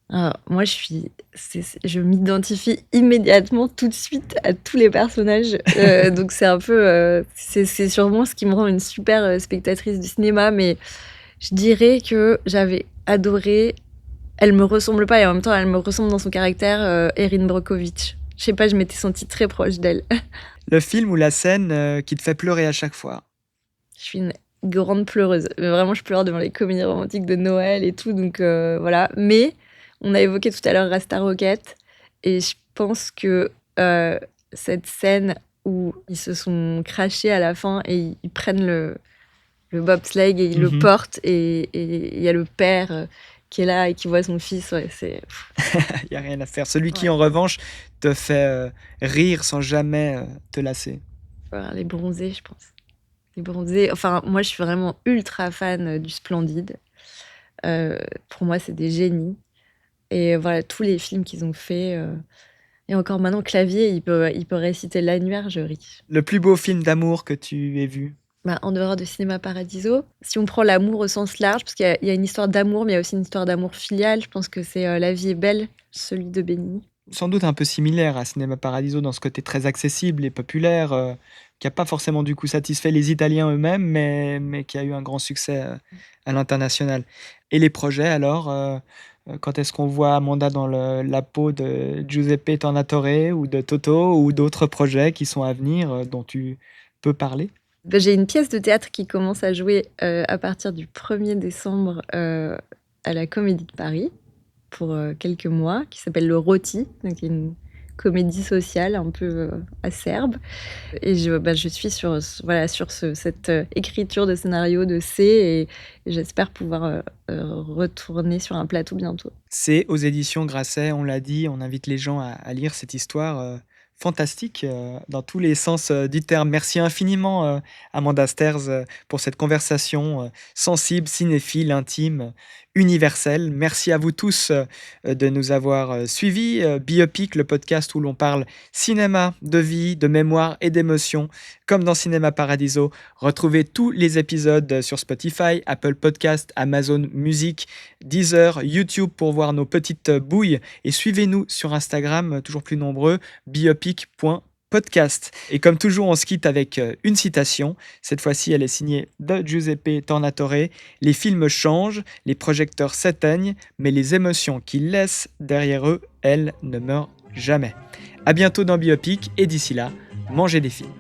Alors moi, je m'identifie immédiatement, tout de suite, à tous les personnages, donc c'est un peu, c'est sûrement ce qui me rend une super, spectatrice du cinéma, mais je dirais que j'avais adoré elle me ressemble pas et en même temps, elle me ressemble dans son caractère, Erin Brockovich. Je sais pas, je m'étais sentie très proche d'elle. Le film ou la scène, qui te fait pleurer à chaque fois? Je suis une grande pleureuse. Vraiment, je pleure devant les comédies romantiques de Noël et tout, donc voilà. Mais on a évoqué tout à l'heure Rasta Rocket et je pense que, cette scène où ils se sont crashés à la fin et ils prennent le bobsleigh et ils le Mmh. portent et il y a le père, qui est là et qui voit son fils, ouais, c'est Il y a rien à faire. Celui qui ouais. en revanche te fait, rire sans jamais, te lasser. Voilà, les bronzés, je pense. Les bronzés, enfin, moi, je suis vraiment ultra fan, du Splendide. Pour moi, c'est des génies et voilà, tous les films qu'ils ont faits, et encore maintenant, Clavier, il peut réciter l'annuaire, je ris. Le plus beau film d'amour que tu aies vu? Bah, en dehors de Cinéma Paradiso, si on prend l'amour au sens large, parce qu'il y a une histoire d'amour, mais il y a aussi une histoire d'amour filial, je pense que c'est, La vie est belle, celui de Benigni. Sans doute un peu similaire à Cinéma Paradiso dans ce côté très accessible et populaire, qui a pas forcément du coup satisfait les Italiens eux-mêmes, mais qui a eu un grand succès à l'international. Et les projets alors, quand est-ce qu'on voit Amanda dans la peau de Giuseppe Tornatore ou de Toto ou d'autres projets qui sont à venir dont tu peux parler? Bah, j'ai une pièce de théâtre qui commence à jouer à partir du 1er décembre à la Comédie de Paris pour quelques mois, qui s'appelle Le Rôti, donc une comédie sociale un peu acerbe. Et je suis sur, cette écriture de scénario de C et j'espère pouvoir retourner sur un plateau bientôt. C'est aux éditions Grasset, on l'a dit, on invite les gens à lire cette histoire fantastique dans tous les sens du terme. Merci infiniment Amanda Sterz pour cette conversation sensible, cinéphile, intime, universelle. Merci à vous tous de nous avoir suivis. Biopic, le podcast où l'on parle cinéma, de vie, de mémoire et d'émotion, comme dans Cinéma Paradiso. Retrouvez tous les épisodes sur Spotify, Apple Podcast, Amazon Music, Deezer, YouTube pour voir nos petites bouilles et suivez-nous sur Instagram, toujours plus nombreux, biopic.podcast. Et comme toujours, on se quitte avec une citation. Cette fois-ci, elle est signée de Giuseppe Tornatore. Les films changent, les projecteurs s'éteignent, mais les émotions qu'ils laissent derrière eux, elles ne meurent jamais. À bientôt dans Biopic et d'ici là, mangez des films.